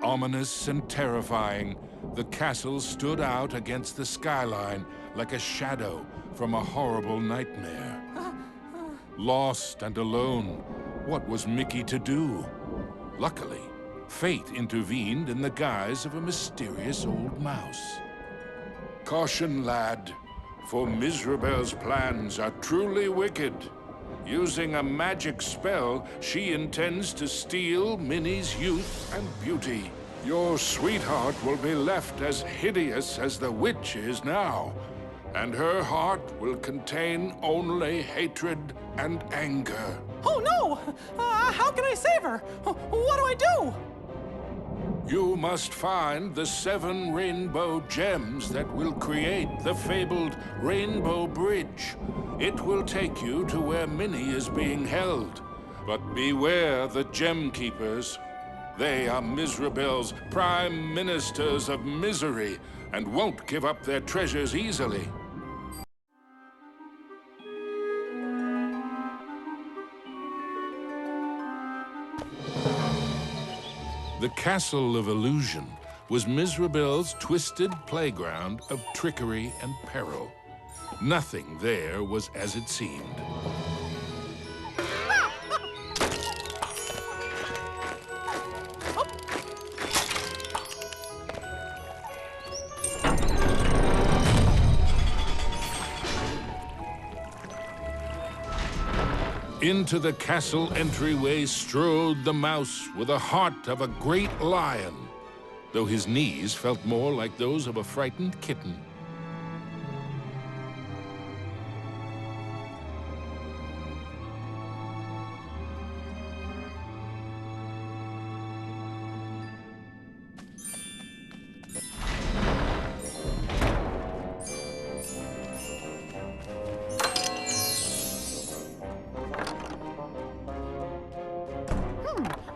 Ominous and terrifying, the castle stood out against the skyline like a shadow from a horrible nightmare. Lost and alone, what was Mickey to do? Luckily, fate intervened in the guise of a mysterious old mouse. Caution, lad, for Mizrabel's plans are truly wicked. Using a magic spell, she intends to steal Minnie's youth and beauty. Your sweetheart will be left as hideous as the witch is now, and her heart will contain only hatred and anger. Oh no! How can I save her? What do I do? You must find the 7 rainbow gems that will create the fabled Rainbow Bridge. It will take you to where Minnie is being held. But beware the Gem Keepers. They are Mizrabel's prime ministers of misery and won't give up their treasures easily. The Castle of Illusion was Mizrabel's twisted playground of trickery and peril. Nothing there was as it seemed. Into the castle entryway strode the mouse with the heart of a great lion, though his knees felt more like those of a frightened kitten.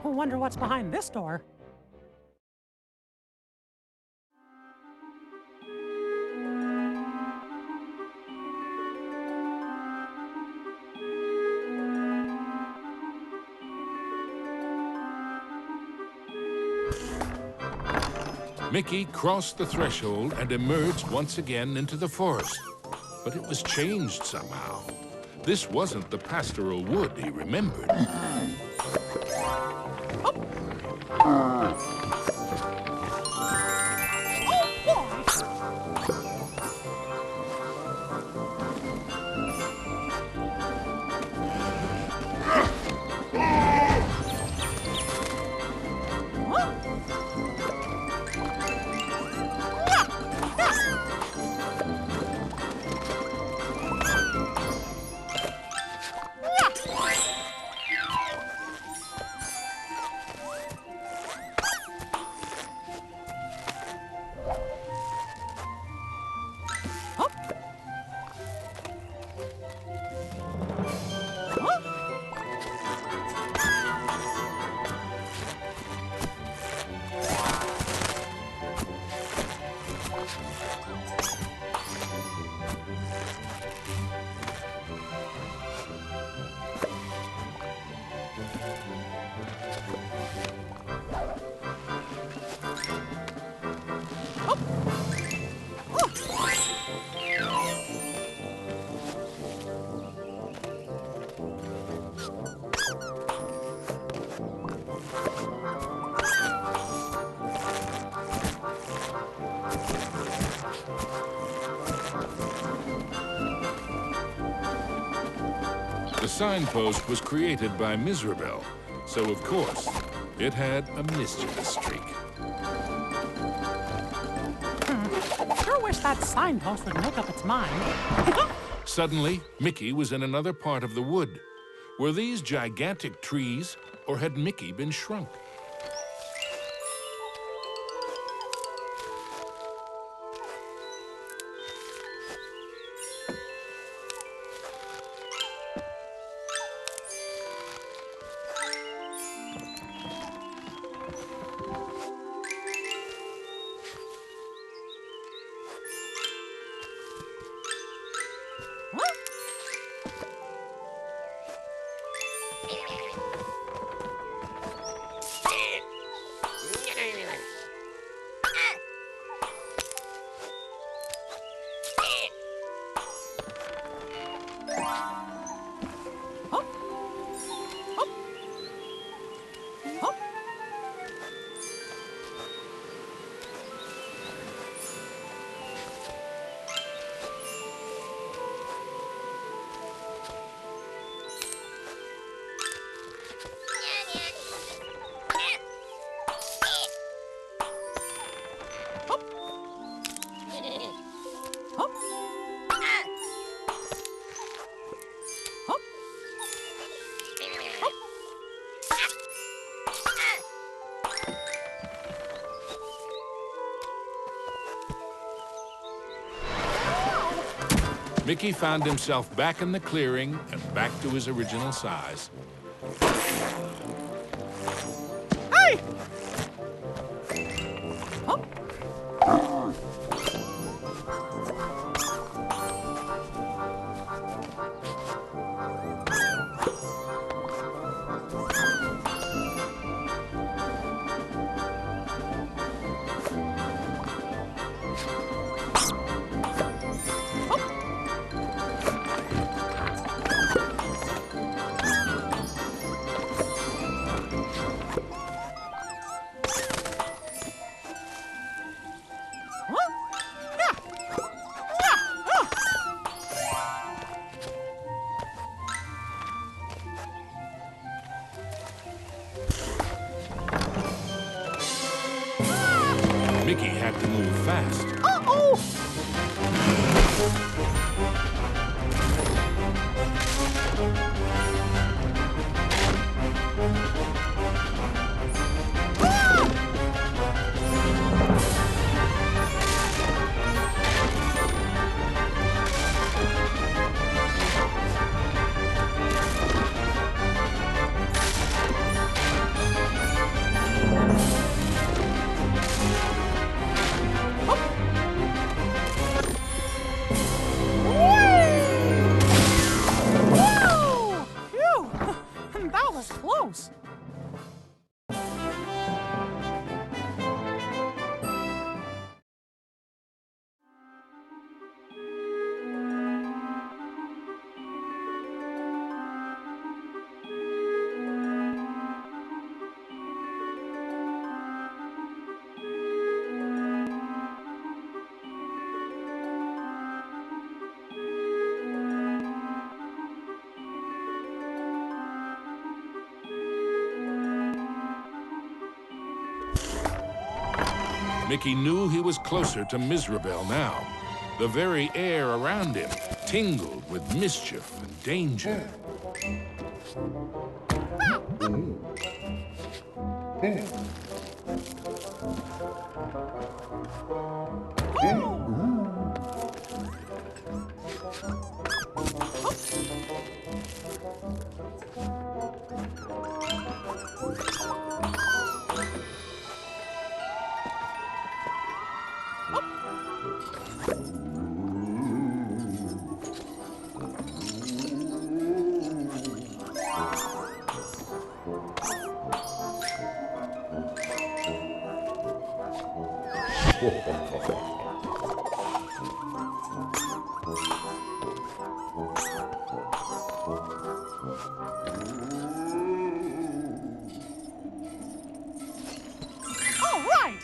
Wonder what's behind this door. Mickey crossed the threshold and emerged once again into the forest. But it was changed somehow. This wasn't the pastoral wood he remembered. The signpost was created by Mizrabel, so of course, it had a mischievous streak. Sure wish that signpost would make up its mind. Suddenly, Mickey was in another part of the wood. Were these gigantic trees, or had Mickey been shrunk? Mickey found himself back in the clearing and back to his original size. Hey! Huh? Mickey had to move fast. Uh-oh! Whoa! Phew! That was close. Mickey knew he was closer to Mizrabel now. The very air around him tingled with mischief and danger. All right!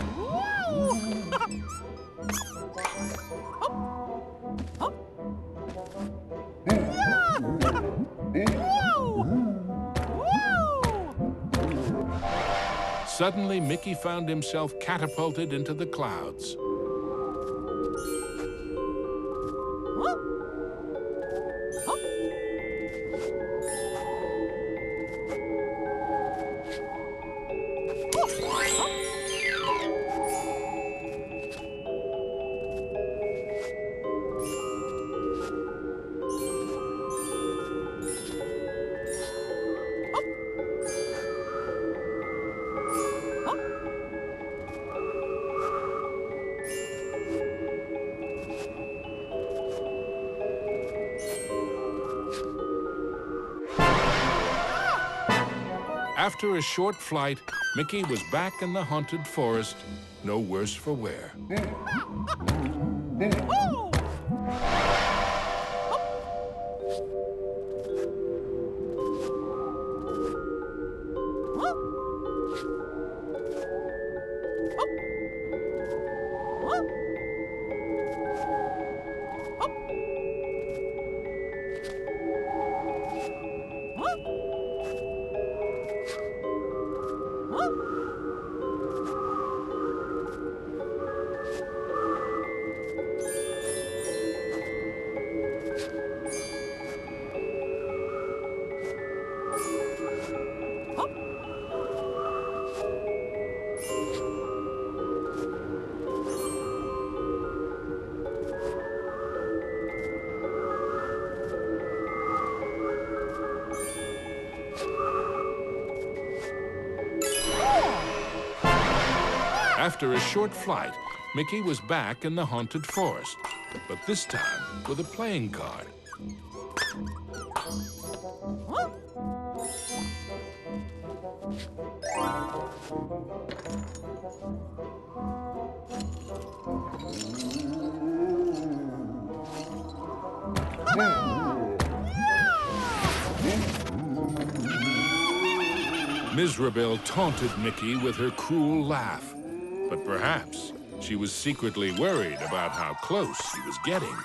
Whoa! Suddenly, Mickey found himself catapulted into the clouds. After a short flight, Mickey was back in the haunted forest, no worse for wear. After a short flight, Mickey was back in the haunted forest, but this time with a playing card. Mizrabel taunted Mickey with her cruel laugh, but perhaps she was secretly worried about how close he was getting.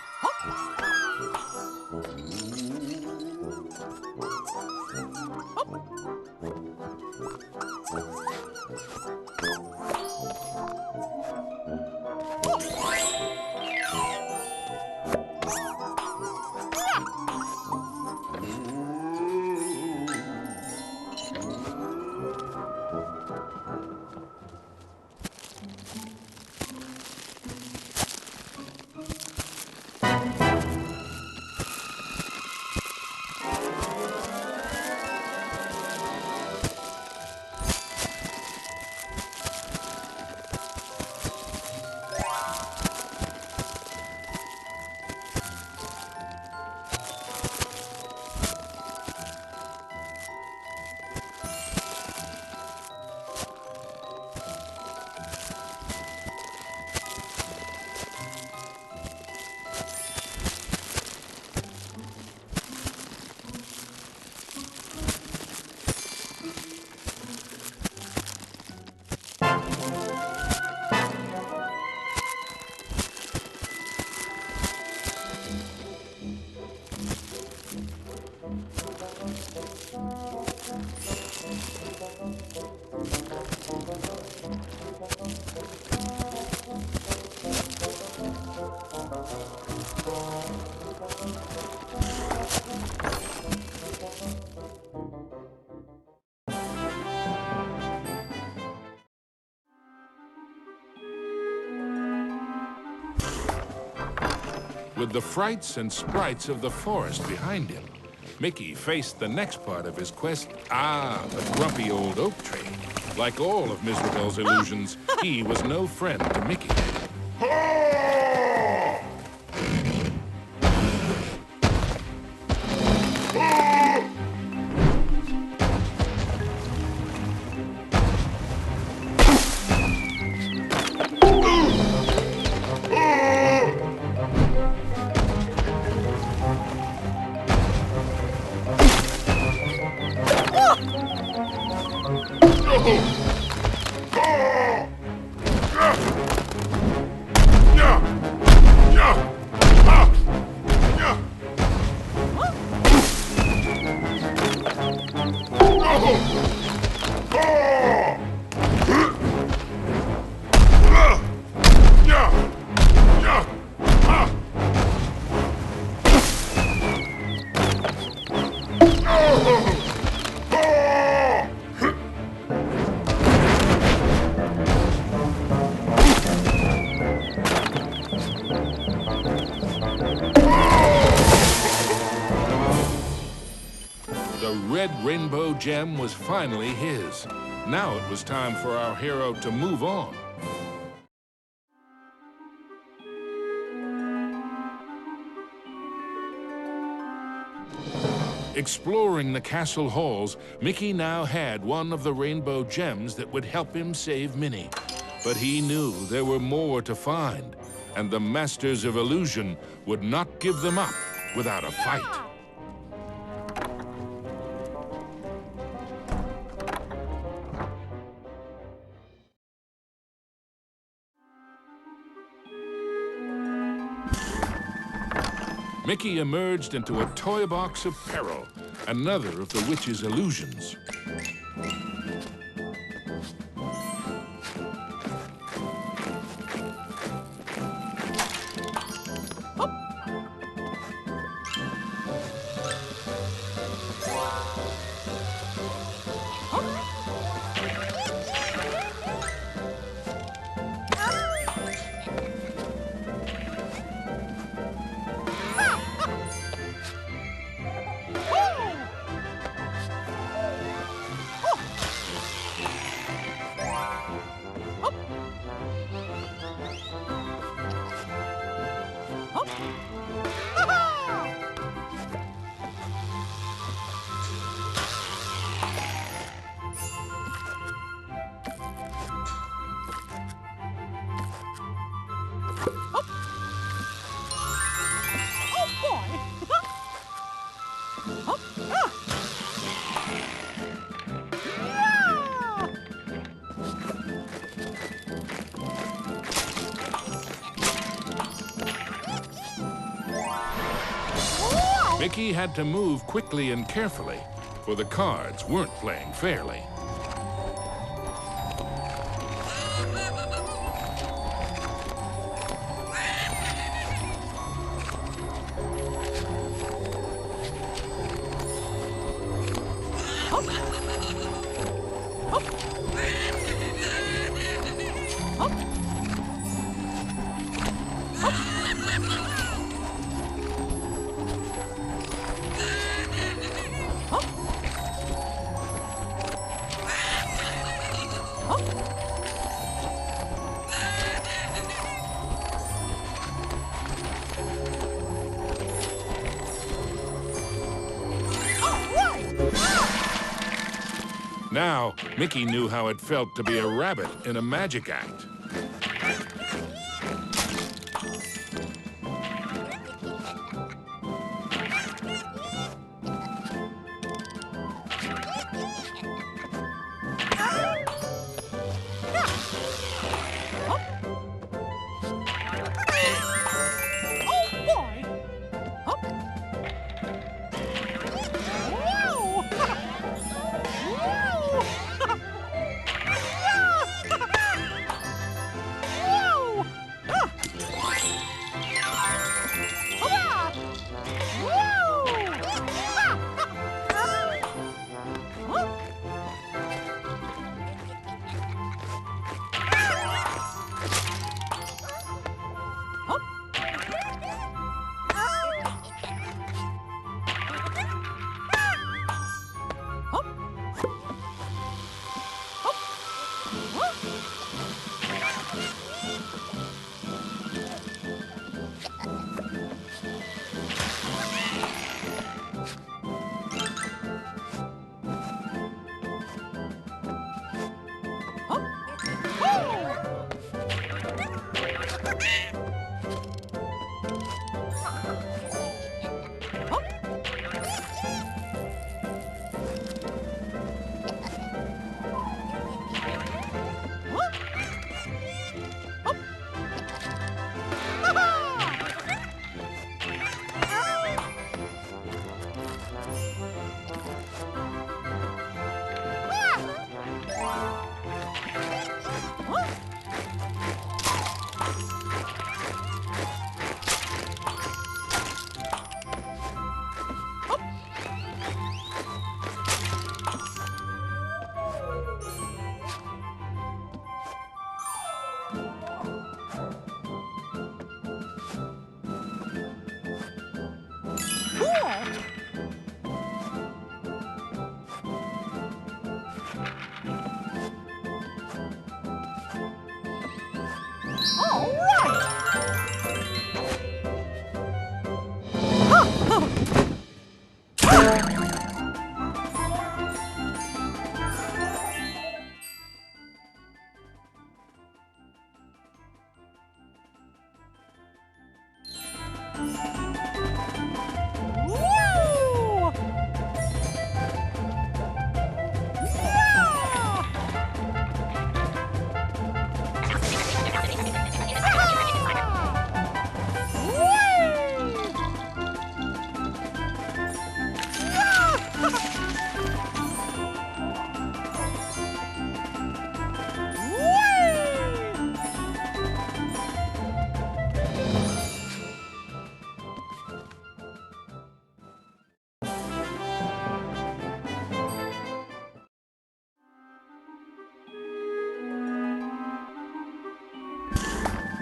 With the frights and sprites of the forest behind him, Mickey faced the next part of his quest. The grumpy old oak tree. Like all of Mizrabel's illusions, he was no friend to Mickey. The red rainbow gem was finally his. Now it was time for our hero to move on. Exploring the castle halls, Mickey now had one of the rainbow gems that would help him save Minnie. But he knew there were more to find, and the Masters of Illusion would not give them up without a fight. Mickey emerged into a toy box of peril, another of the witch's illusions. Mickey had to move quickly and carefully, for the cards weren't playing fairly. Now, Mickey knew how it felt to be a rabbit in a magic act.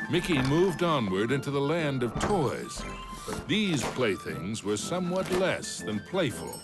Mickey moved onward into the land of toys. But these playthings were somewhat less than playful.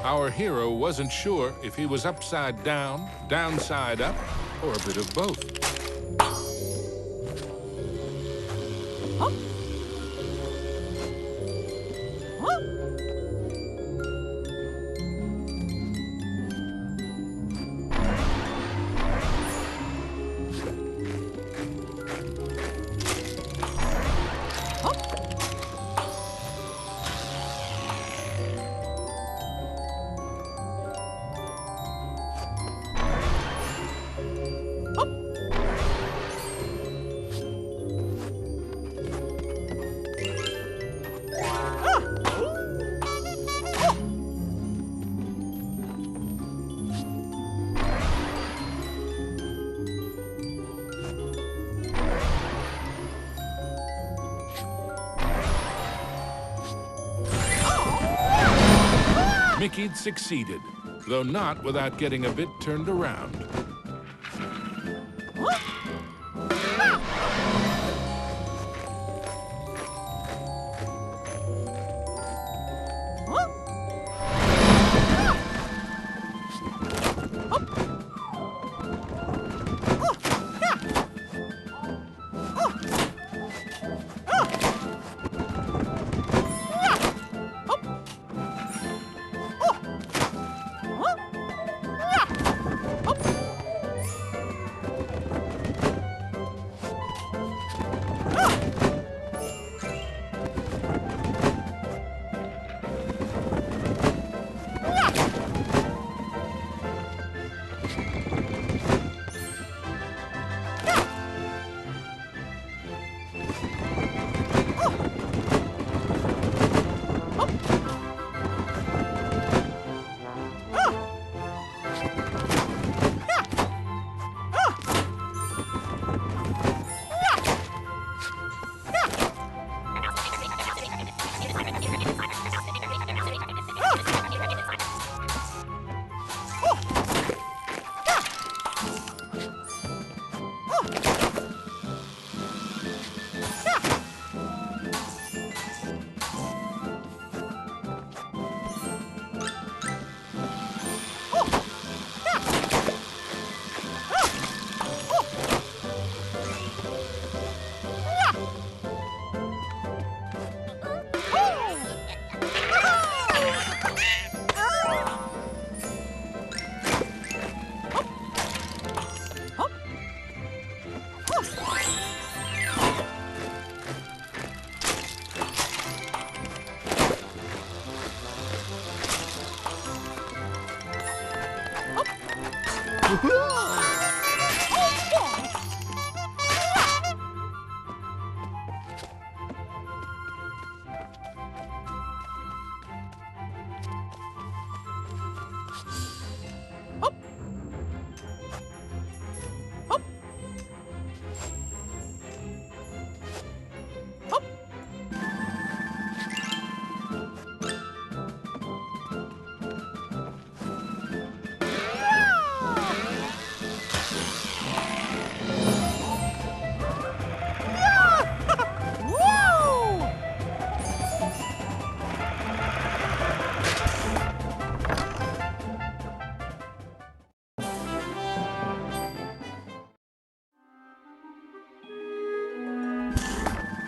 Our hero wasn't sure if he was upside down, downside up, or a bit of both. Mickey'd succeeded, though not without getting a bit turned around.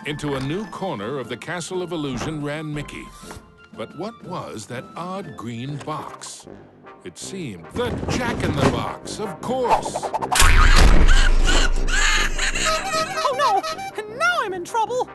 Into a new corner of the Castle of Illusion ran Mickey. But what was that odd green box? It seemed the Jack-in-the-Box, of course. Oh no! Now I'm in trouble!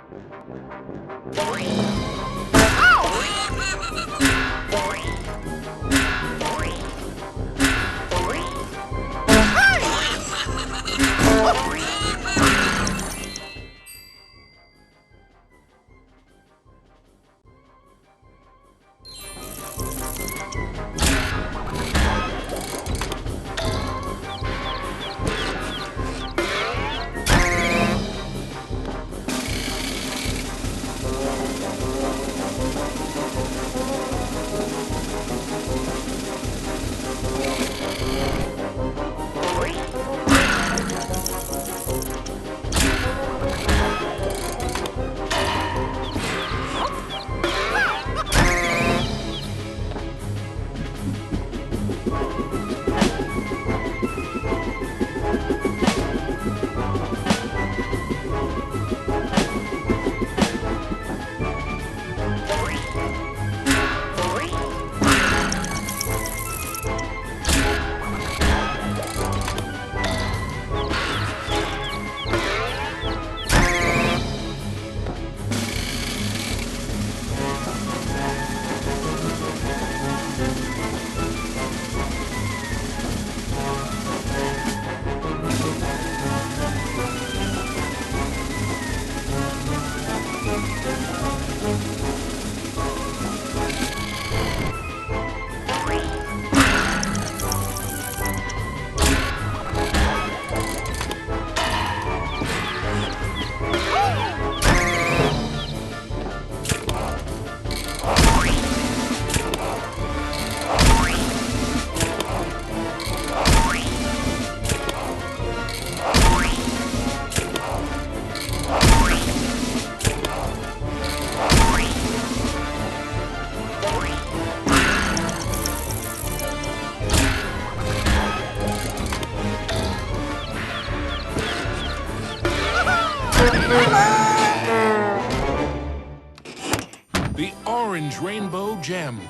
The orange rainbow gem.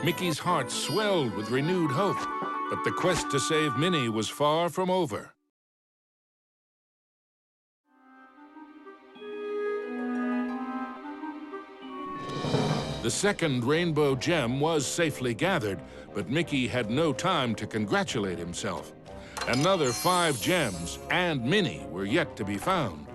Mickey's heart swelled with renewed hope, but the quest to save Minnie was far from over. The second rainbow gem was safely gathered, but Mickey had no time to congratulate himself. Another 5 gems and Minnie were yet to be found.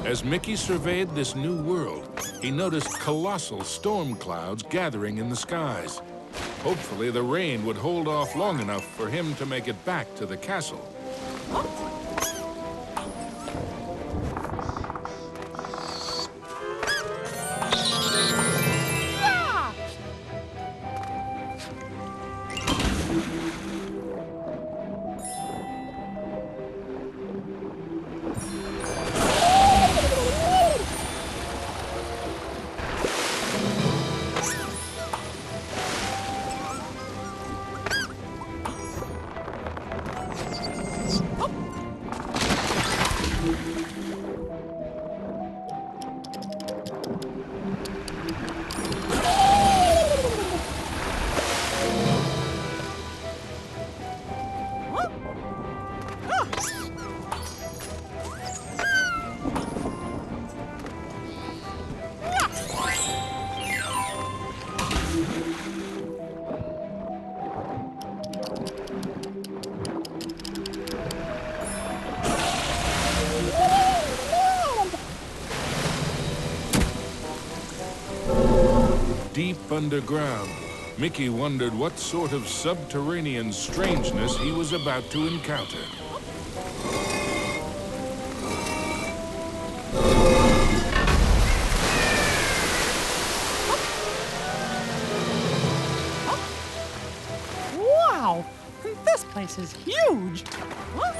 As Mickey surveyed this new world, he noticed colossal storm clouds gathering in the skies. Hopefully, the rain would hold off long enough for him to make it back to the castle. Deep underground, Mickey wondered what sort of subterranean strangeness he was about to encounter. Wow! This place is huge! Huh?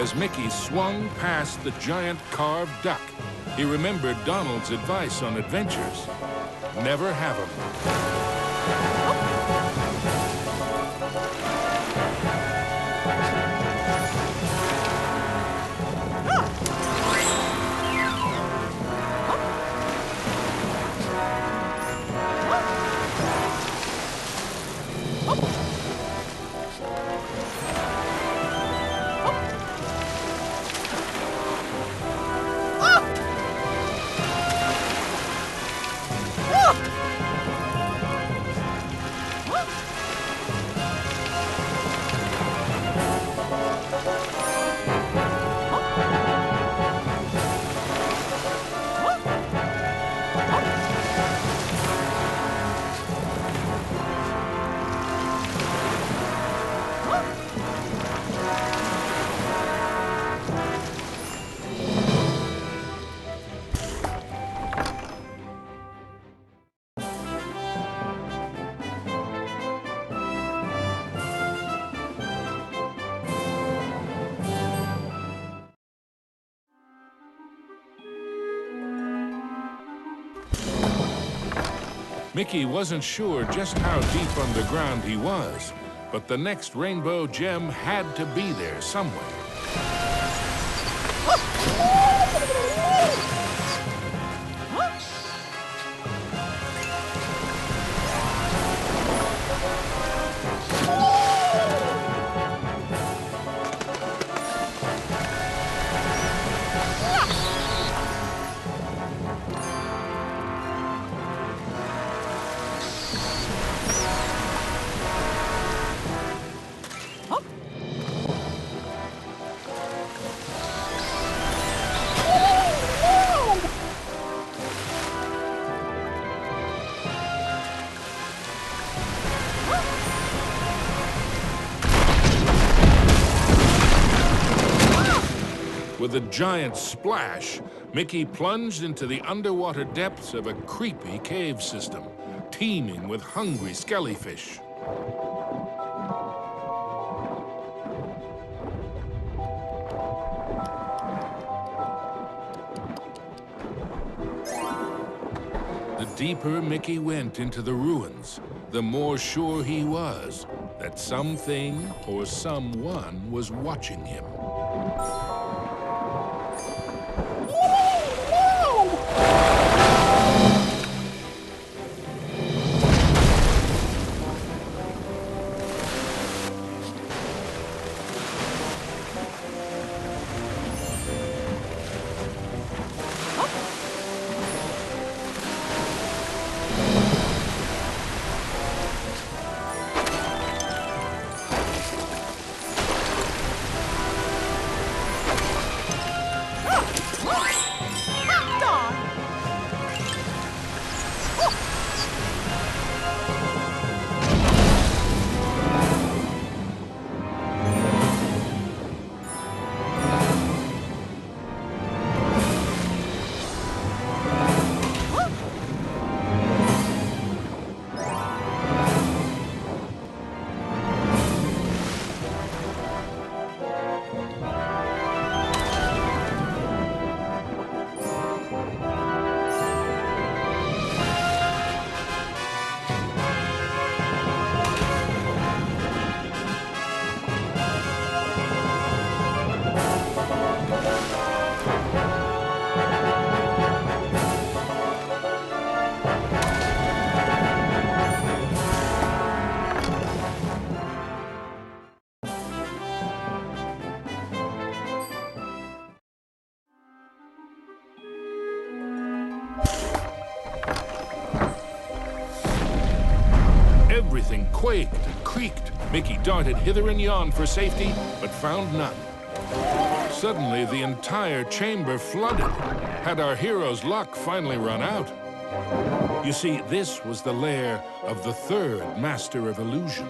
as Mickey swung past the giant carved duck. He remembered Donald's advice on adventures. Never have 'em. Mickey wasn't sure just how deep underground he was, but the next rainbow gem had to be there somewhere. With a giant splash, Mickey plunged into the underwater depths of a creepy cave system, teeming with hungry skellyfish. The deeper Mickey went into the ruins, the more sure he was that something or someone was watching him. Everything quaked and creaked. Mickey darted hither and yon for safety, but found none. Suddenly, the entire chamber flooded. Had our hero's luck finally run out? You see, this was the lair of the third Master of Illusion.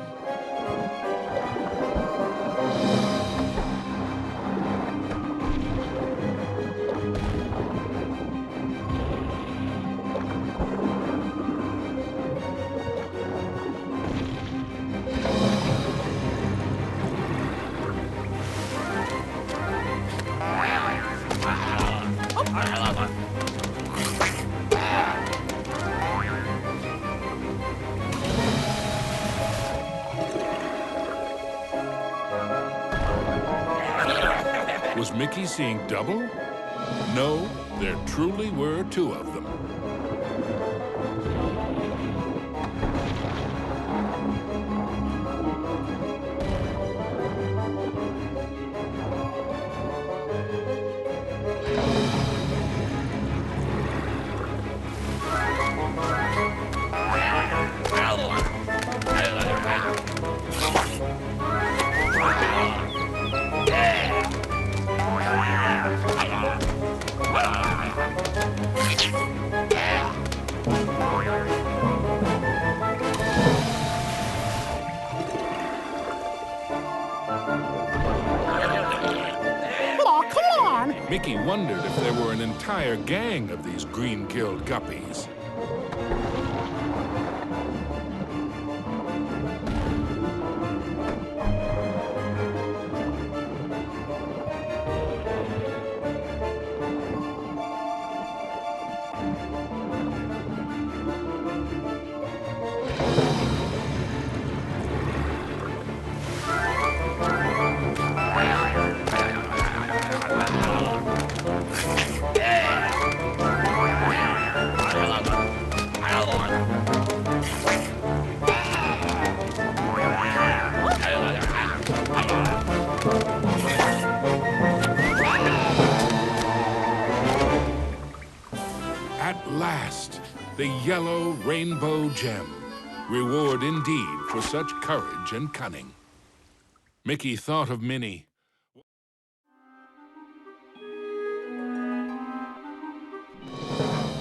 Was Mickey seeing double? No, there truly were two of them. Oh, come on! Mickey wondered if there were an entire gang of these green-killed guppies. At last, the yellow rainbow gem. Reward indeed for such courage and cunning. Mickey thought of Minnie.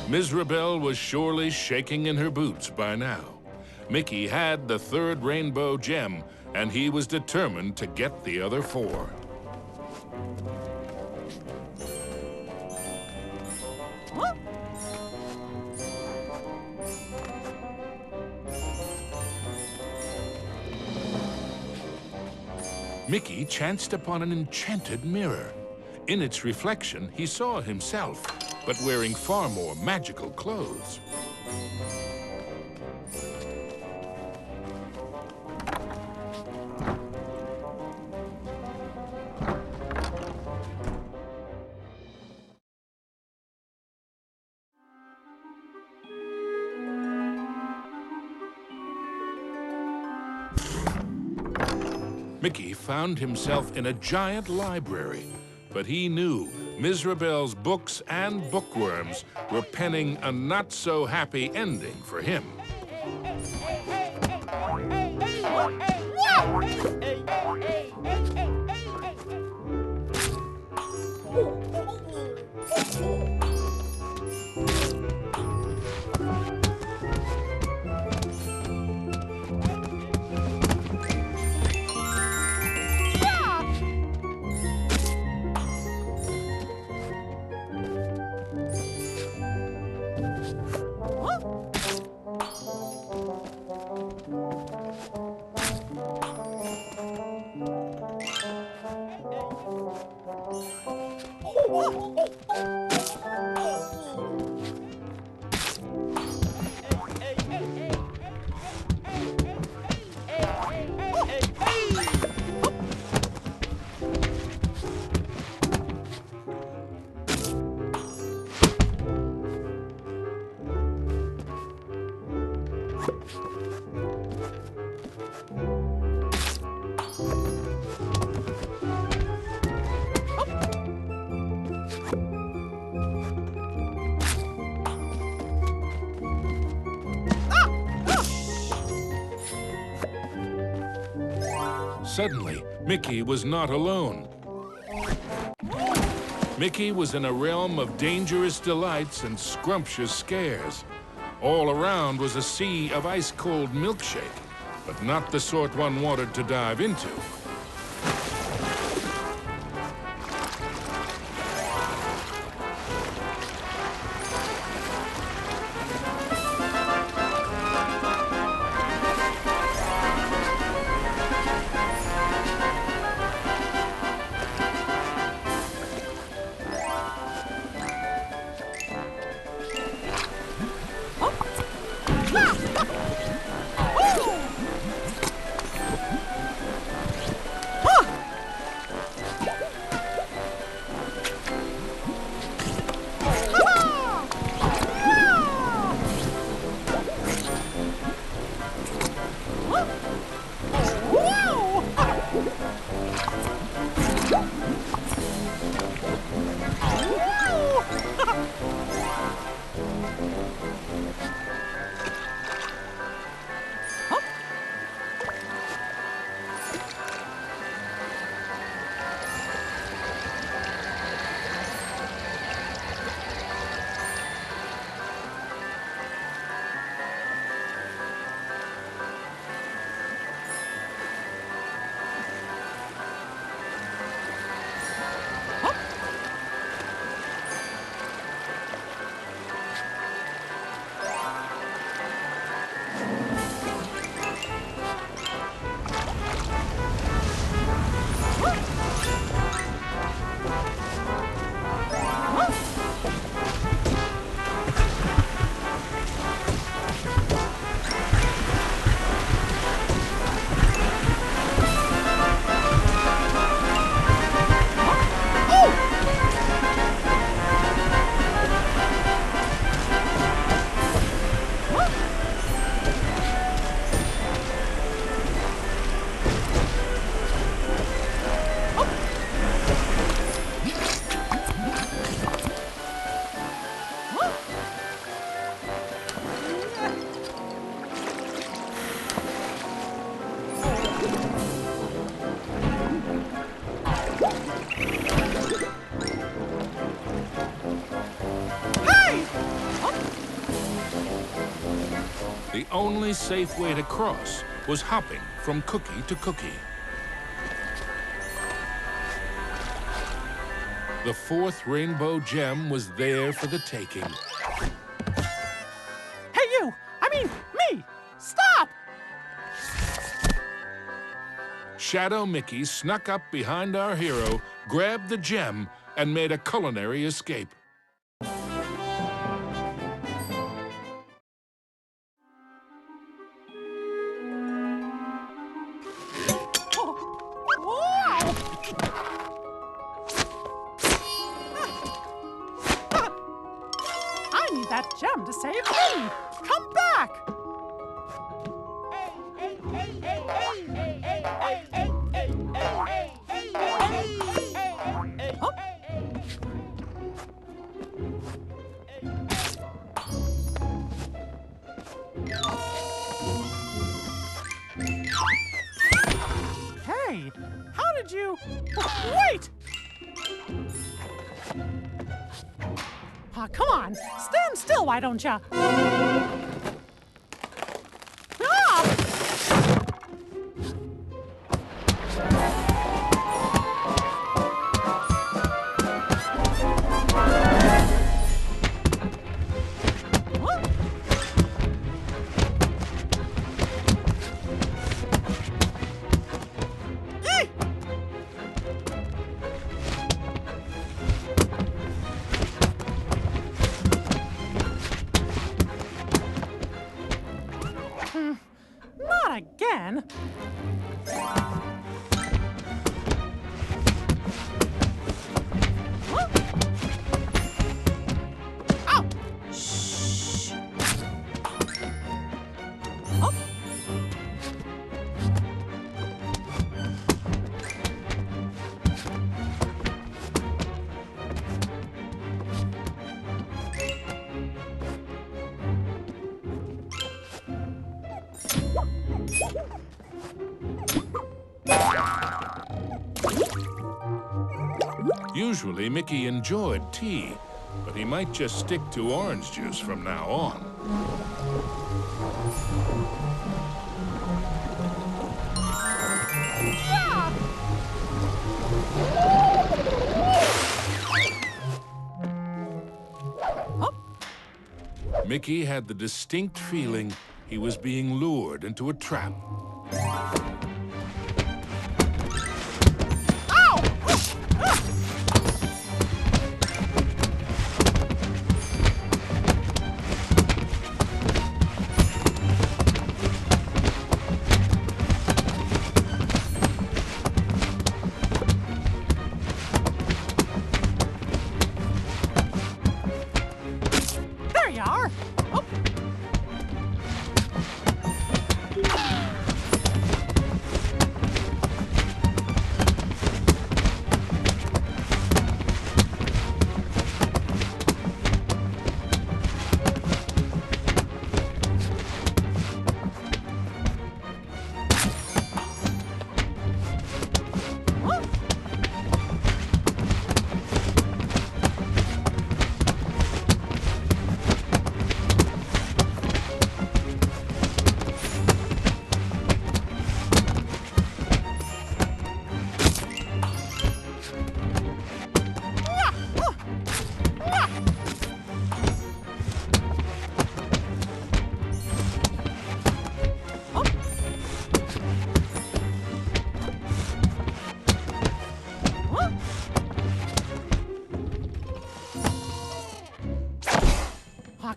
Mizrabel was surely shaking in her boots by now. Mickey had the third rainbow gem, and he was determined to get the other four. Huh? Mickey chanced upon an enchanted mirror. In its reflection, he saw himself, but wearing far more magical clothes. Mickey found himself in a giant library, but he knew Mizrabel's books and bookworms were penning a not-so-happy ending for him. Suddenly, Mickey was not alone. Mickey was in a realm of dangerous delights and scrumptious scares. All around was a sea of ice-cold milkshake, but not the sort one wanted to dive into. only safe way to cross was hopping from cookie to cookie. The fourth rainbow gem was there for the taking. Hey, you! I mean, me! Stop! Shadow Mickey snuck up behind our hero, grabbed the gem, and made a culinary escape. I need that gem to save me! Come back! Hey, how did you... Wait! Come on, stand still, why don't ya? Not again. Huh? Ow! Shh. Oh. Usually, Mickey enjoyed tea, but he might just stick to orange juice from now on. Mickey had the distinct feeling he was being lured into a trap. There you are. Oh.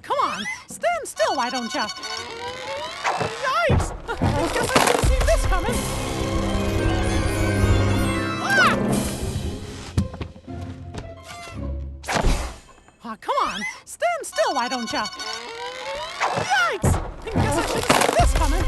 Come on, stand still, why don't ya? Yikes! I guess I should have seen this coming. Come on, stand still, why don't ya? Yikes! I guess I should have seen this coming.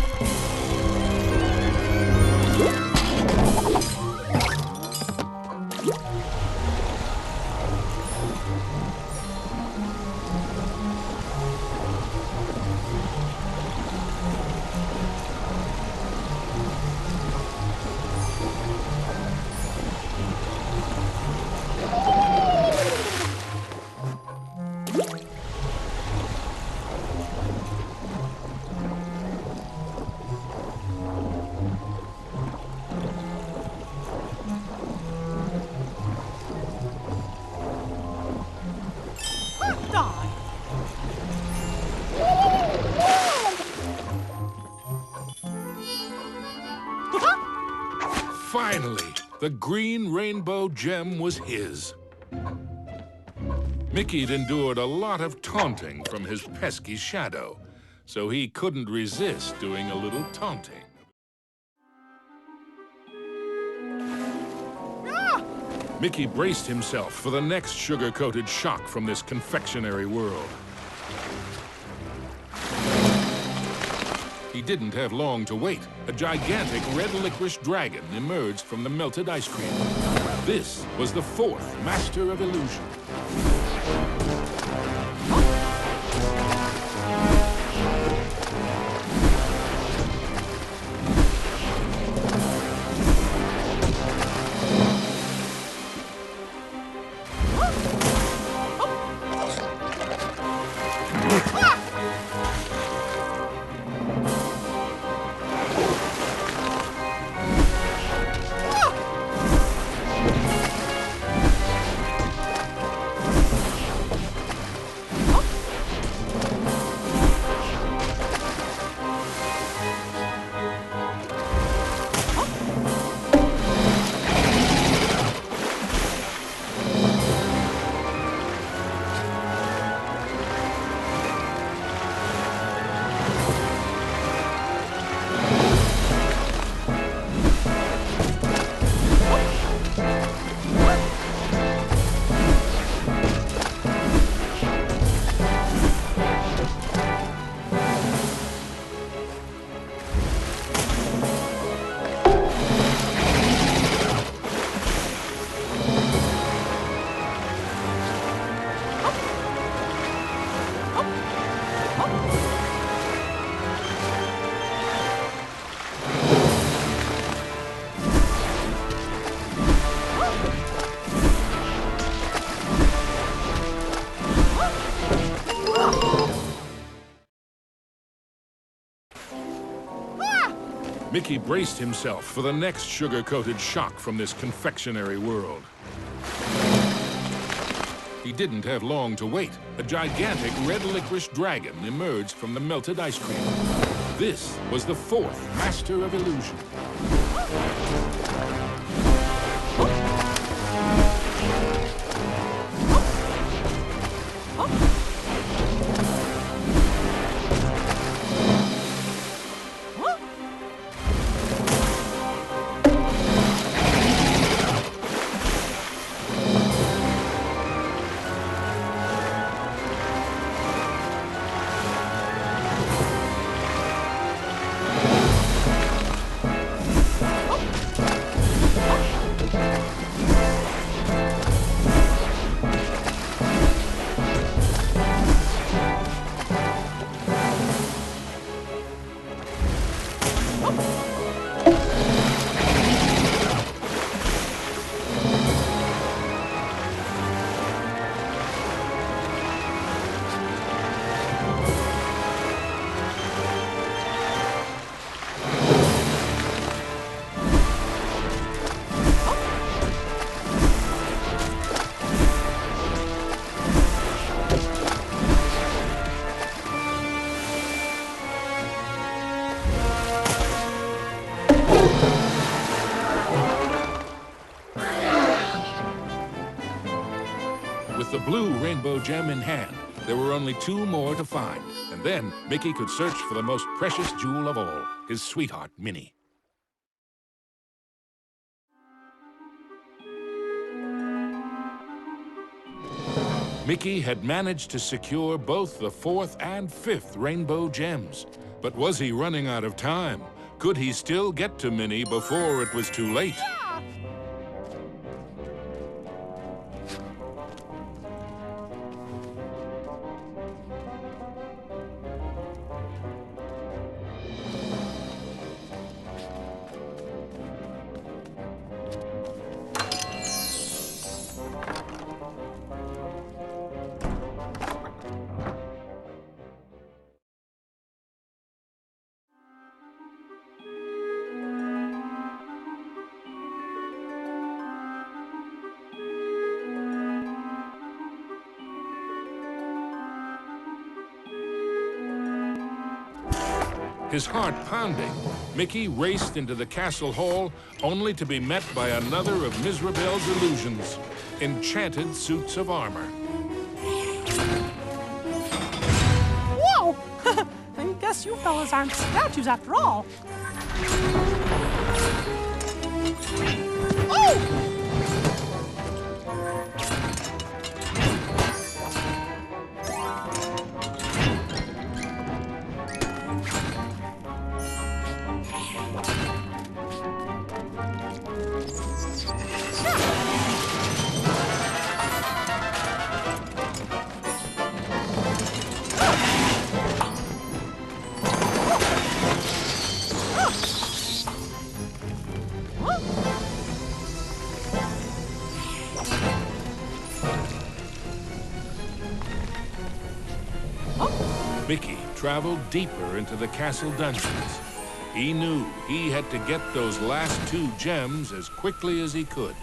Finally, the green rainbow gem was his. Mickey'd endured a lot of taunting from his pesky shadow, so he couldn't resist doing a little taunting. Mickey braced himself for the next sugar-coated shock from this confectionery world. He didn't have long to wait. A gigantic red licorice dragon emerged from the melted ice cream. This was the fourth Master of Illusion. Mickey braced himself for the next sugar-coated shock from this confectionery world. He didn't have long to wait. A gigantic red licorice dragon emerged from the melted ice cream. This was the fourth Master of Illusion. With the blue rainbow gem in hand, there were only two more to find. And then Mickey could search for the most precious jewel of all, his sweetheart, Minnie. Mickey had managed to secure both the fourth and fifth rainbow gems. But was he running out of time? Could he still get to Minnie before it was too late? His heart pounding, Mickey raced into the castle hall only to be met by another of Mizrabel's illusions, enchanted suits of armor. Whoa! I guess you fellas aren't statues after all. Oh! Mickey traveled deeper into the castle dungeons. He knew he had to get those last 2 gems as quickly as he could.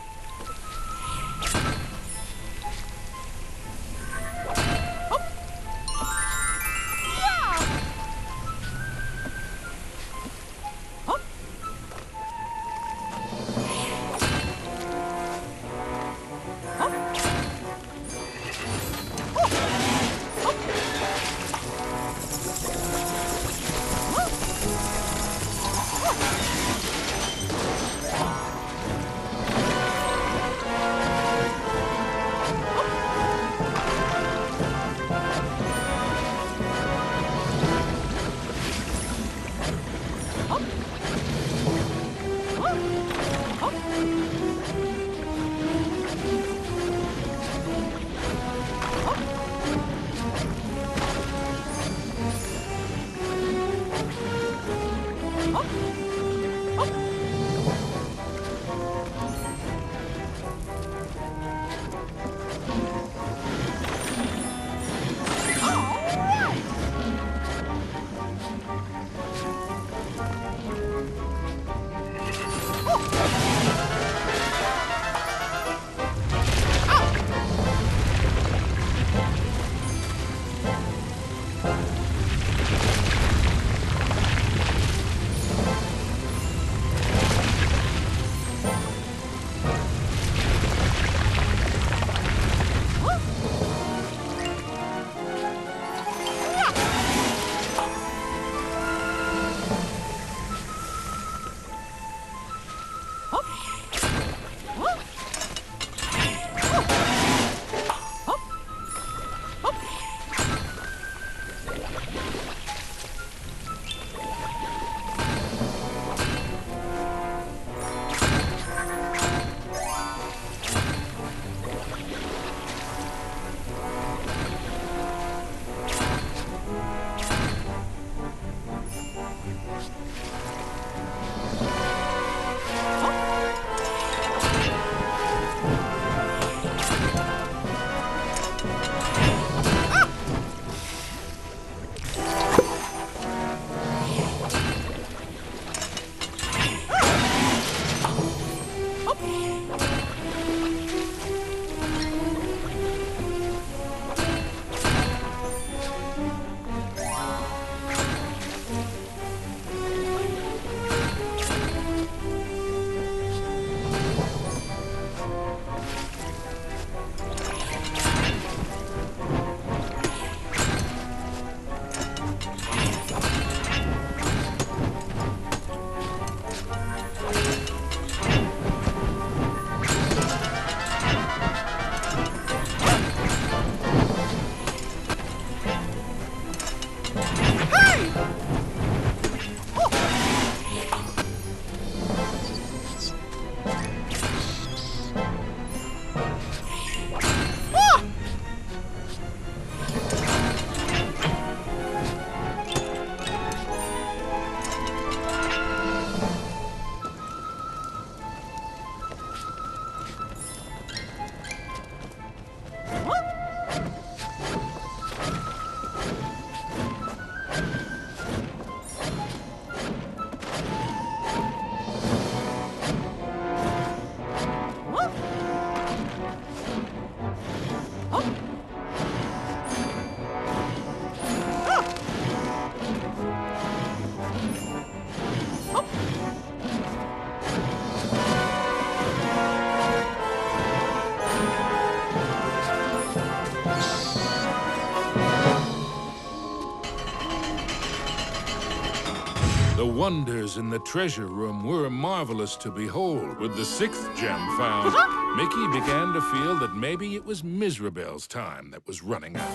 wonders in the treasure room were marvelous to behold. With the 6th gem found, Mickey began to feel that maybe it was Mizrabel's time that was running out.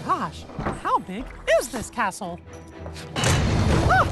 Gosh, how big is this castle? Ah!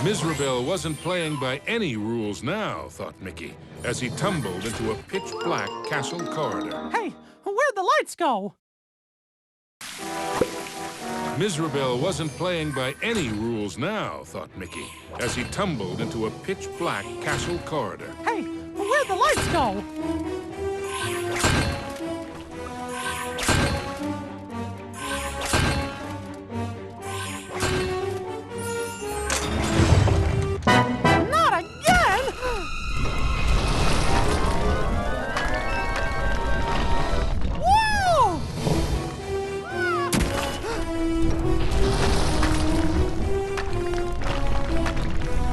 Mizrabel wasn't playing by any rules now, thought Mickey, as he tumbled into a pitch-black castle corridor. Hey, where'd the lights go? Mizrabel wasn't playing by any rules now, thought Mickey, as he tumbled into a pitch-black castle corridor. Hey, where'd the lights go? Not again! Whoa!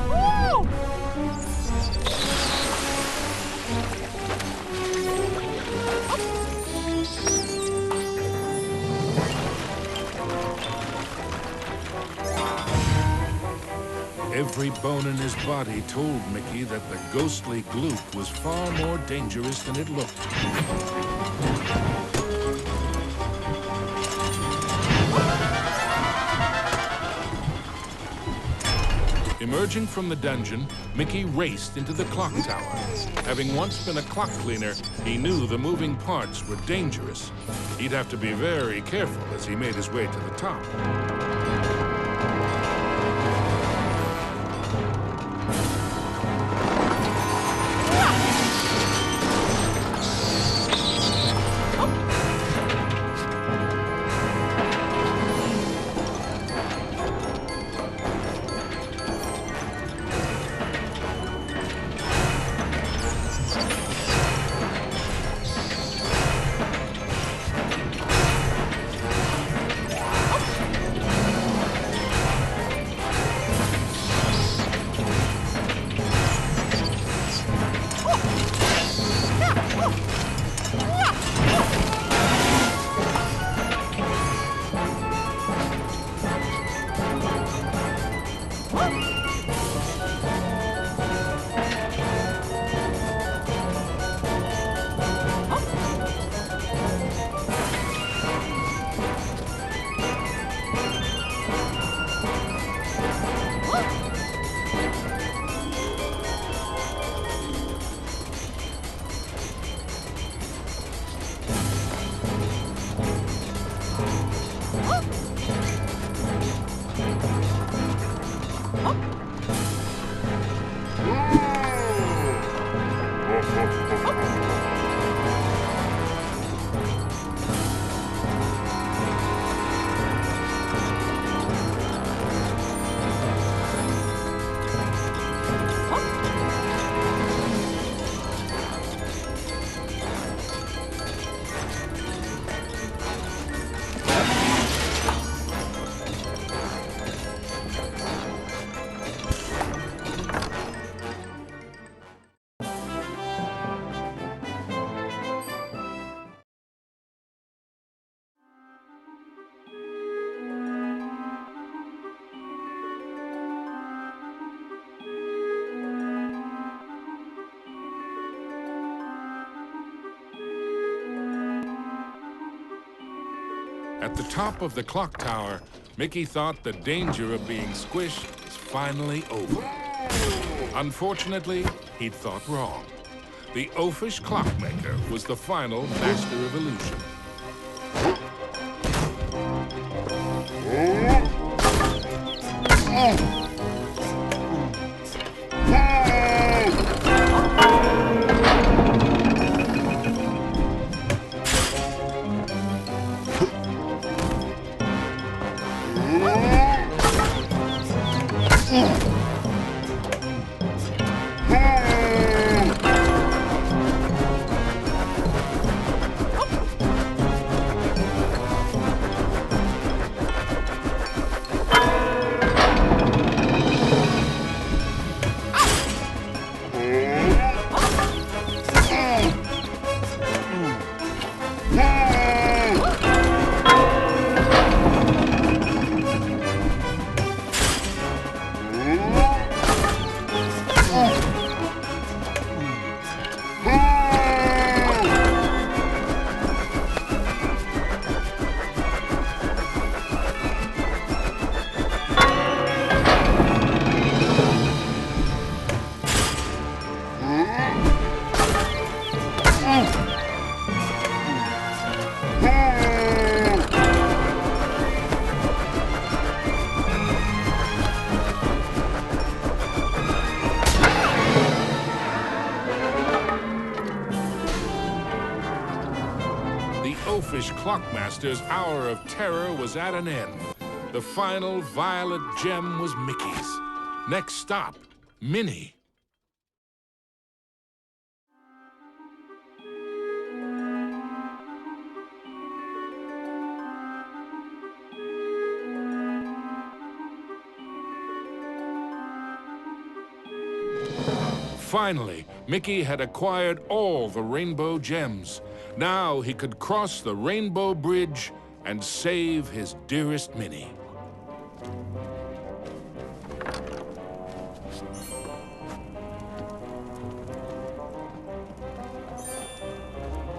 Whoa! Every bone in his body told Mickey that the ghostly gloop was far more dangerous than it looked. Emerging from the dungeon, Mickey raced into the clock tower. Having once been a clock cleaner, he knew the moving parts were dangerous. He'd have to be very careful as he made his way to the top. At the top of the clock tower, Mickey thought the danger of being squished was finally over. Unfortunately, he'd thought wrong. The oafish clockmaker was the final master of illusion. Oafish Clockmaster's hour of terror was at an end. The final violet gem was Mickey's. Next stop, Minnie. Finally, Mickey had acquired all the rainbow gems. Now he could cross the Rainbow Bridge and save his dearest Minnie.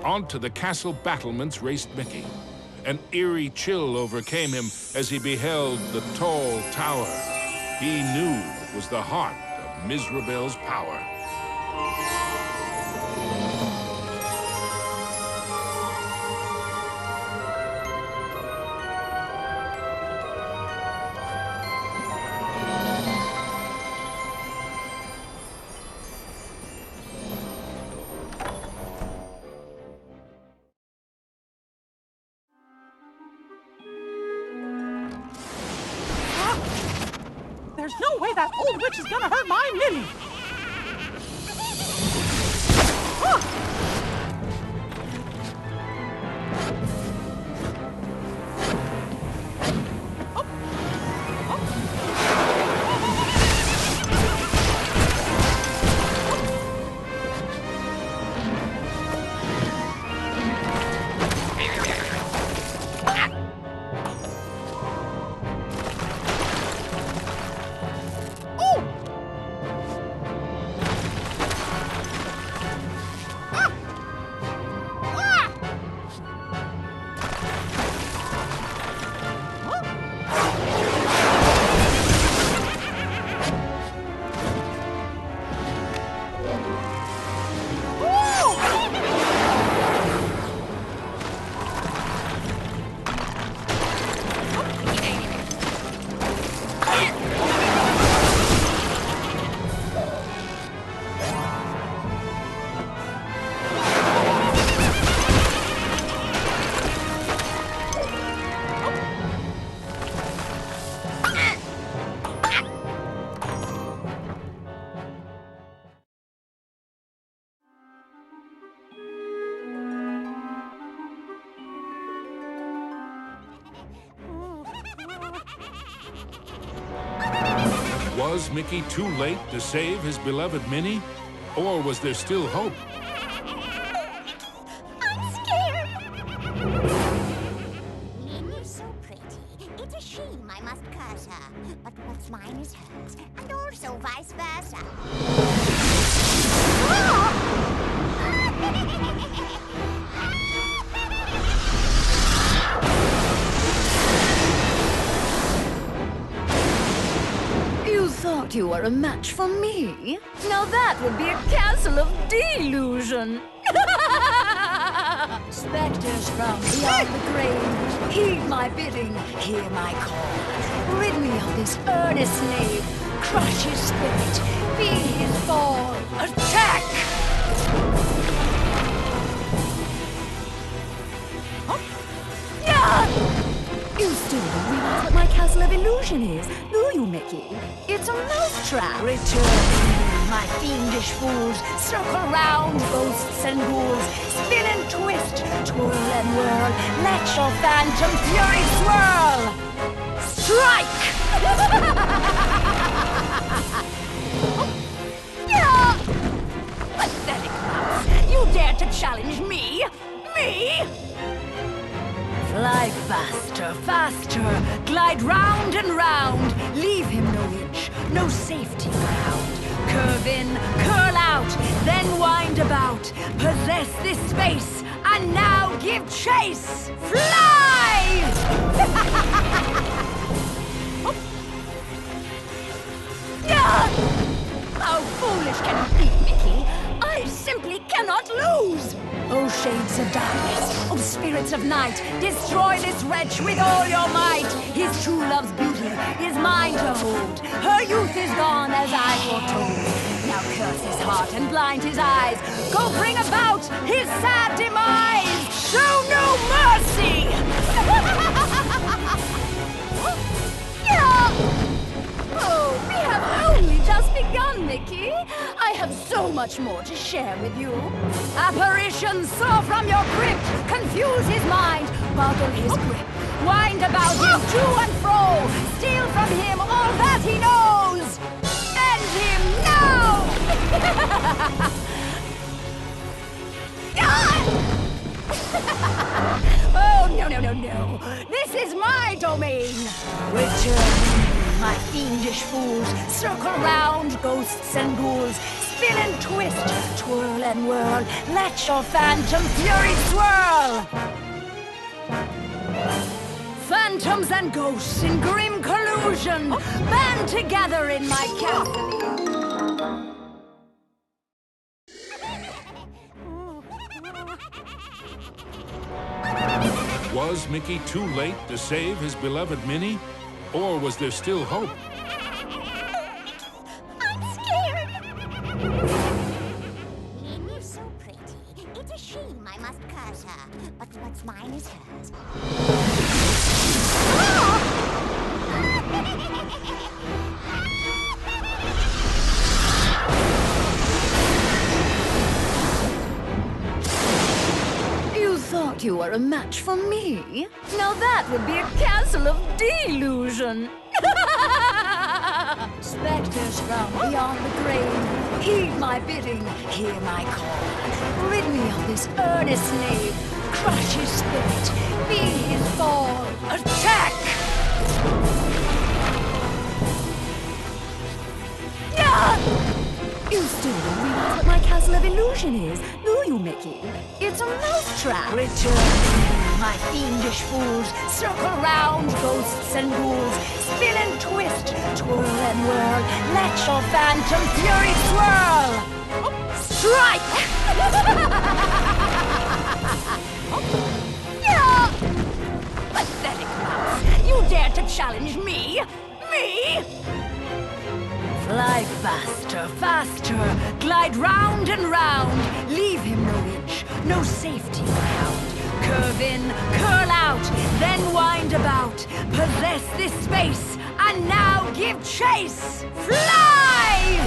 Onto the castle battlements raced Mickey. An eerie chill overcame him as he beheld the tall tower. He knew it was the heart of Mizrabel's power. There's no way that old witch is gonna hurt my Minnie! Was Mickey too late to save his beloved Minnie? Or was there still hope? I'm scared! Minnie's so pretty. It's a shame I must curse her. But what's mine is hers, and also vice versa. thought you were a match for me? Now that would be a castle of delusion. Spectres from beyond the grave, heed my bidding, hear my call. Rid me of this earnest knave, crush his spirit, feel his fall. Attack! You still don't realize what my castle of illusion is, do you, Mickey? It's a mousetrap. Return, my fiendish fools. Circle round, ghosts and ghouls. Spin and twist, twirl and whirl. Let your phantom fury swirl. Strike! Pathetic mouse! You dare to challenge me? Me? Fly faster, faster, glide round and round. Leave him no inch, no safety ground. Curve in, curl out, then wind about. Possess this space, and now give chase. Fly! How foolish can you be, Mickey? I simply cannot lose! Oh, shades of darkness, oh, spirits of night, destroy this wretch with all your might! His true love's beauty is mine to hold. Her youth is gone as I foretold. Now curse his heart and blind his eyes. Go bring about his sad demise! Show no mercy! Oh, we have only just begun, Mickey. I have so much more to share with you. Apparitions soar from your grip, confuse his mind, boggle his grip, wind about him to and fro, steal from him all that he knows. End him now! Oh, no, no, no, no. This is my domain. Return. My fiendish fools, circle round, ghosts and ghouls, spin and twist, twirl and whirl, let your phantom fury swirl! Phantoms and ghosts in grim collusion, band together in my castle. Was Mickey too late to save his beloved Minnie? Or was there still hope? I'm scared! Minnie's so pretty. It's a shame I must curse her. But what's mine is hers. You thought you were a match for me? Now that would be a castle of delusion. Spectres from beyond the grave, heed my bidding, hear my call. Rid me of this earnest knave, crush his spirit, feel his fall. Attack! You still don't realize what my castle of illusion is, do you, Mickey? It's a mousetrap. Return, my fiendish fools. Circle round, ghosts and ghouls. Spin and twist, twirl and whirl. Let your phantom fury swirl. Strike! Pathetic mouse! You dare to challenge me? Me? Fly faster, faster, glide round and round. Leave him no inch, no safety ground. Curve in, curl out, then wind about. Possess this space, and now give chase. Fly!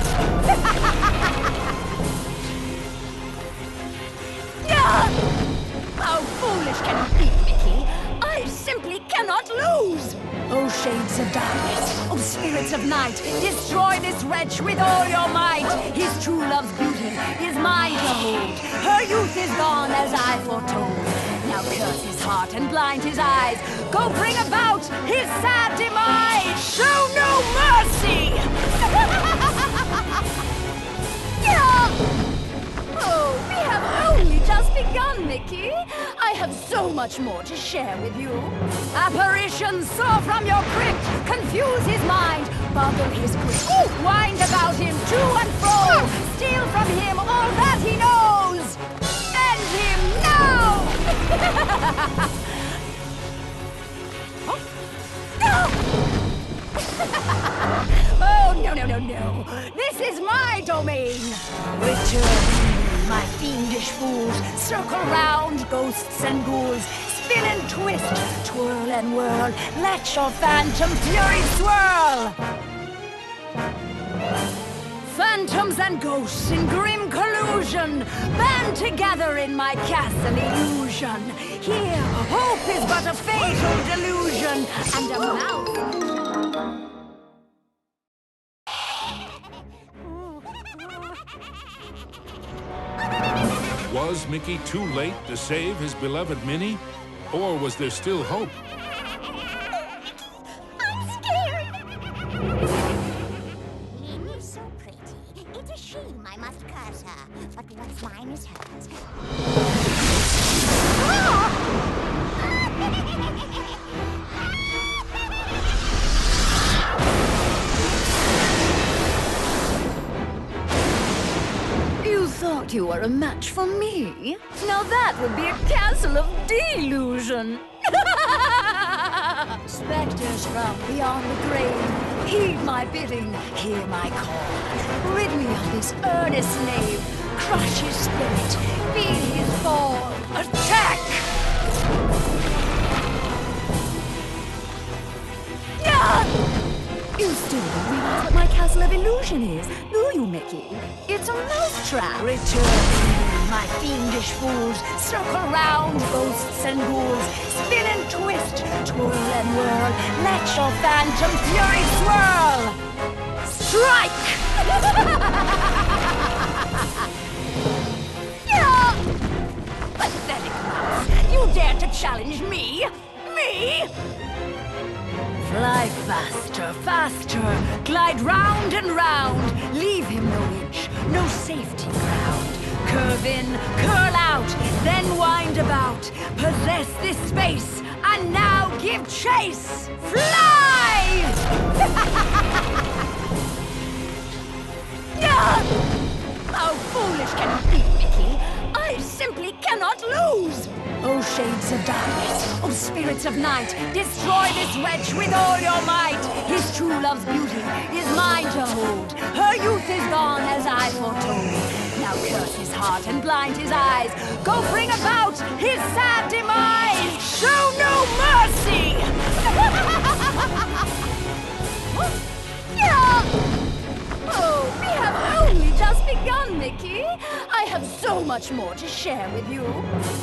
How foolish can you be, Mickey? I simply cannot lose! Oh, shades of darkness, oh, spirits of night, destroy this wretch with all your might! His true love's beauty is mine to hold. Her youth is gone as I foretold. Now curse his heart and blind his eyes. Go bring about his sad demise! Show no mercy! Oh, we have only just begun, Mickey. I have so much more to share with you. Apparitions soar from your crypt, confuse his mind, boggle his grip, wind about him to and fro, steal from him all that he knows. End him now! Oh, no, no, no, no. This is my domain. Return, my fiendish fools. Circle round, ghosts and ghouls. Spin and twist, twirl and whirl. Let your phantom fury swirl. Phantoms and ghosts in grim collusion band together in my castle illusion. Here, hope is but a fatal delusion, and a mouth. Was Mickey too late to save his beloved Minnie? Or was there still hope? I'm scared. Minnie's so pretty. It's a shame I must curse her. But what's mine is hers. You thought you were a match for me? Now that would be a castle of delusion. Spectres from beyond the grave, heed my bidding, hear my call. Rid me of this earnest knave, crush his spirit, feel his fall. Attack! You still don't realize what my castle of illusion is, do you, Mickey? It's a mousetrap. Return, my fiendish fools. Circle round, ghosts and ghouls. Spin and twist, twirl and whirl. Let your phantom fury swirl. Strike! Pathetic mouse! You dare to challenge me? Me? Fly faster, faster, glide round and round. Leave him no inch, no safety ground. Curve in, curl out, then wind about. Possess this space, and now give chase. Fly! How foolish can you be, Mickey? I simply cannot lose! Oh, shades of darkness, oh, spirits of night, destroy this wretch with all your might! His true love's beauty is mine to hold. Her youth is gone as I foretold. Now curse his heart and blind his eyes. Go bring about his sad demise! Show no mercy! Oh, we have only just begun, Mickey. I have so much more to share with you.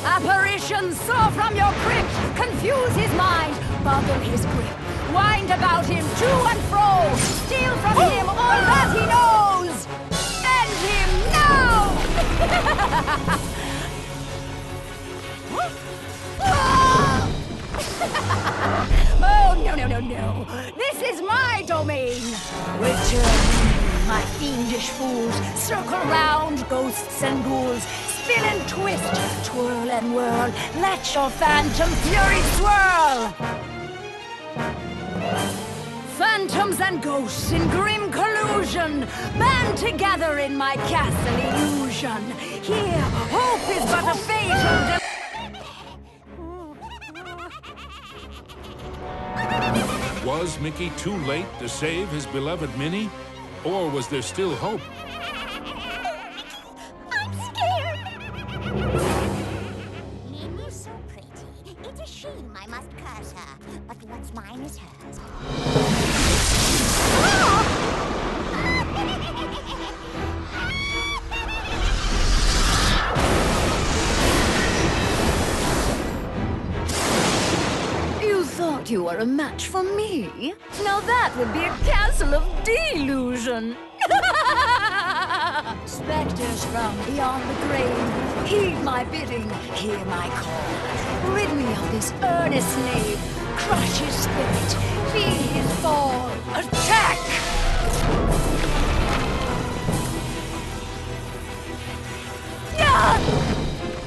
Apparitions soar from your crypt, confuse his mind, boggle his grip, wind about him to and fro, steal from him all that he knows. End him now! Oh, no, no, no, no. This is my domain. Return, my fiendish fools. Circle round, ghosts and ghouls. Spin and twist, twirl and whirl. Let your phantom fury swirl. Phantoms and ghosts in grim collusion band together in my castle illusion. Here, hope is but a fatal Was Mickey too late to save his beloved Minnie? Or was there still hope? I'm scared. Minnie's so pretty. It's a shame I must curse her. But what's mine is hers. You thought you were a match for me? Now that would be a castle of delusion. Spectres from beyond the grave, heed my bidding, hear my call. Rid me of this earnest knave, crush his spirit, feel his fall. Attack!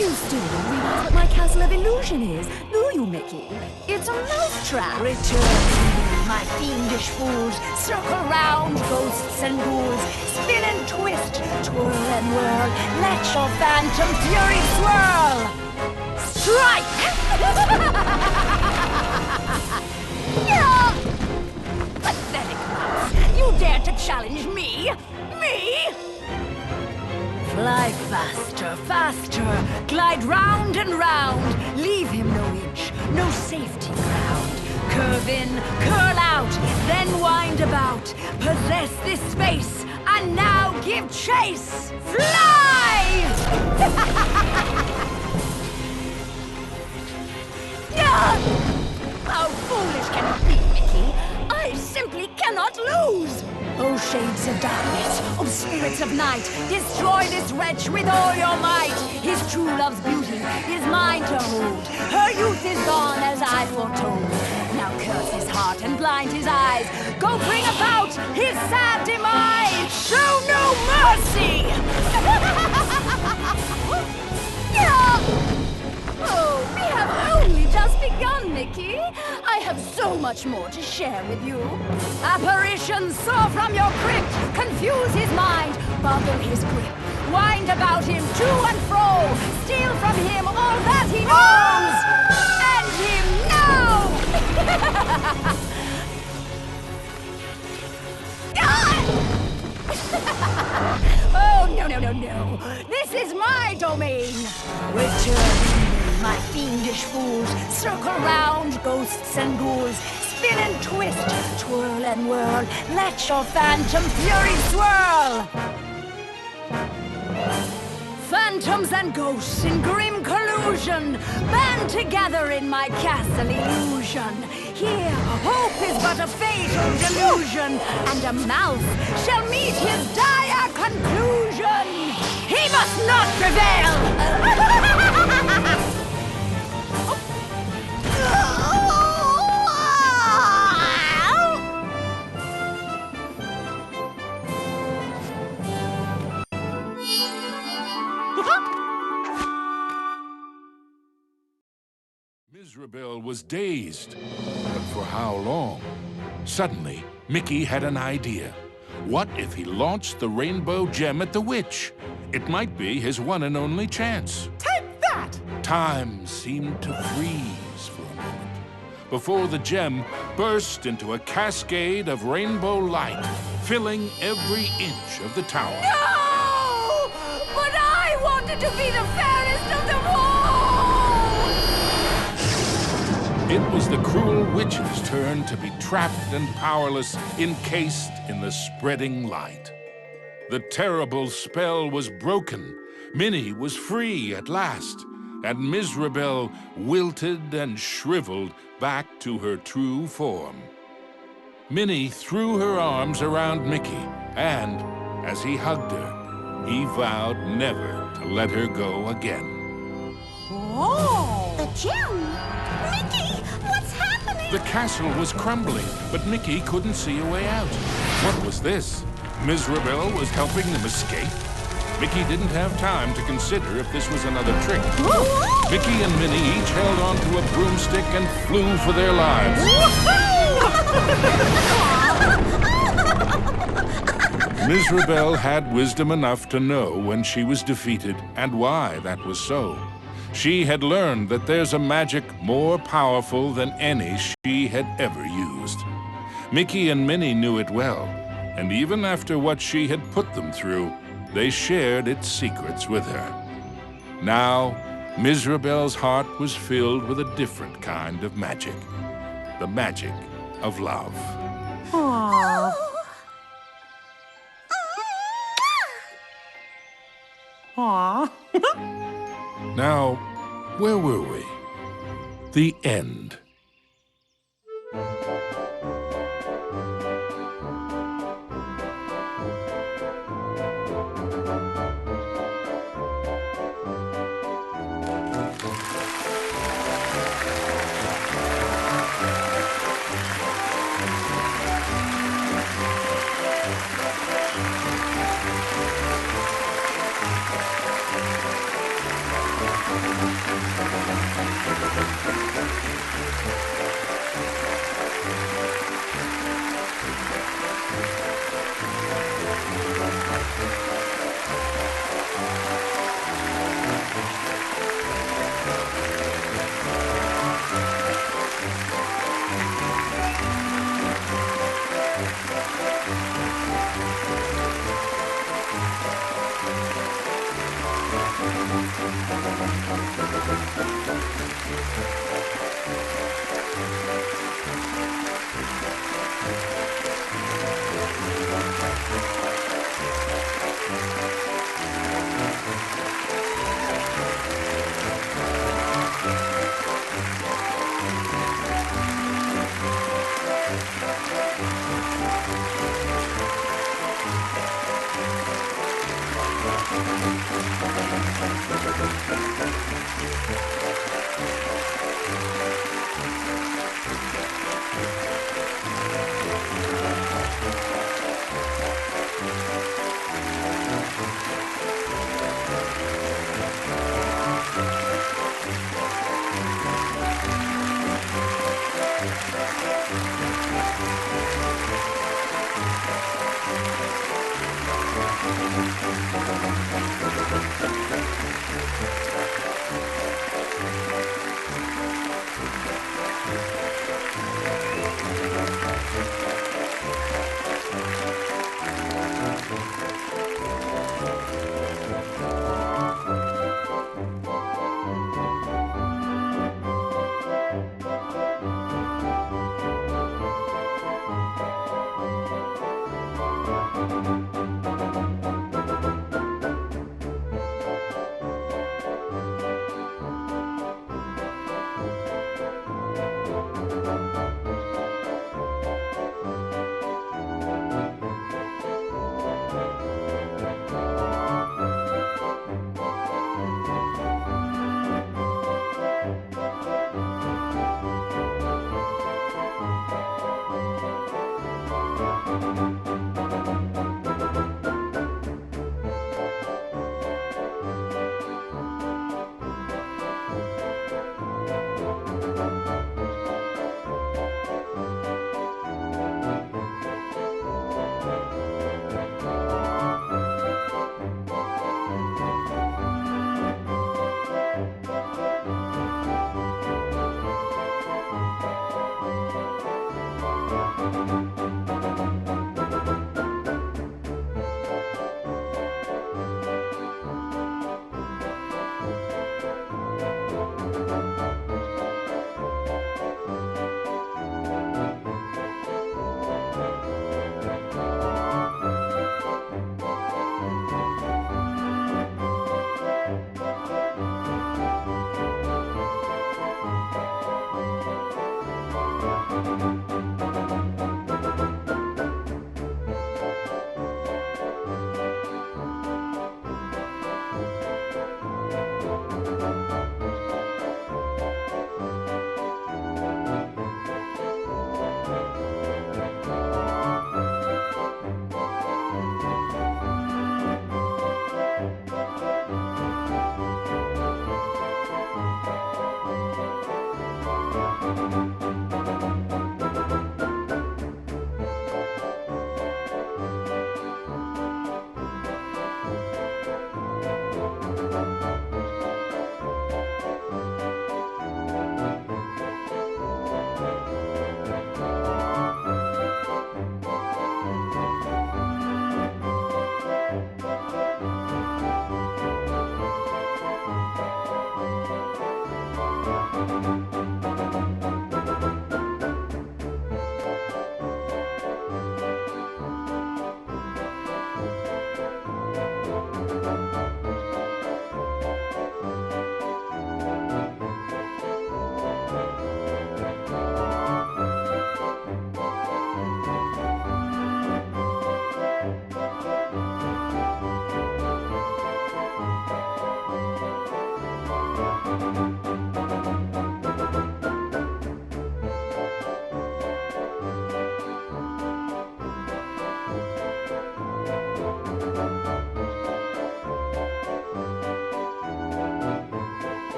You still don't realize what my castle of illusion is, do you, Mickey? It's a mousetrap. Return to me, my fiendish fools. Circle round, ghosts and ghouls. Spin and twist, twirl and whirl. Let your phantom fury swirl. Strike! Yeah! Pathetic mouse! You dare to challenge me? Me? Fly faster, faster, glide round and round. Leave him no inch, no safety ground. Curve in, curl out, then wind about. Possess this space, and now give chase. Fly! How foolish can you be, Mickey? I simply cannot lose! Oh, shades of darkness, oh, spirits of night, destroy this wretch with all your might. His true love's beauty is mine to hold. Her youth is gone as I foretold. Now curse his heart and blind his eyes. Go bring about his sad demise. Show no mercy! Oh, we have only just begun, Mickey. I have so much more to share with you. Apparitions soar from your crypt, confuse his mind, boggle his grip, wind about him to and fro, steal from him all that he knows. End him now! Oh, no, no, no, no. This is my domain. Return. My fiendish fools, circle round, ghosts and ghouls. Spin and twist, twirl and whirl. Let your phantom fury swirl. Phantoms and ghosts in grim collusion band together in my castle illusion. Here, hope is but a fatal delusion, and a mouse shall meet his dire conclusion. He must not prevail! Mizrabel was dazed, but for how long? Suddenly, Mickey had an idea. What if he launched the rainbow gem at the witch? It might be his one and only chance. Take that! Time seemed to freeze for a moment before the gem burst into a cascade of rainbow light, filling every inch of the tower. No! But I wanted to be the fairest of them all! It was the cruel witch's turn to be trapped and powerless, encased in the spreading light. The terrible spell was broken. Minnie was free at last, and Mizrabel wilted and shriveled back to her true form. Minnie threw her arms around Mickey, and as he hugged her, he vowed never to let her go again. Whoa! The gem? Mickey, what's happening? The castle was crumbling, but Mickey couldn't see a way out. What was this? Mizrabel was helping them escape? Mickey didn't have time to consider if this was another trick. Mickey and Minnie each held onto a broomstick and flew for their lives. Mizrabel had wisdom enough to know when she was defeated and why that was so. She had learned that there's a magic more powerful than any she had ever used. Mickey and Minnie knew it well, and even after what she had put them through, they shared its secrets with her. Now, Mizrabel's heart was filled with a different kind of magic. The magic of love. Aww. Aww. Now, where were we? The end.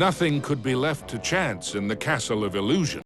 Nothing could be left to chance in the Castle of Illusion.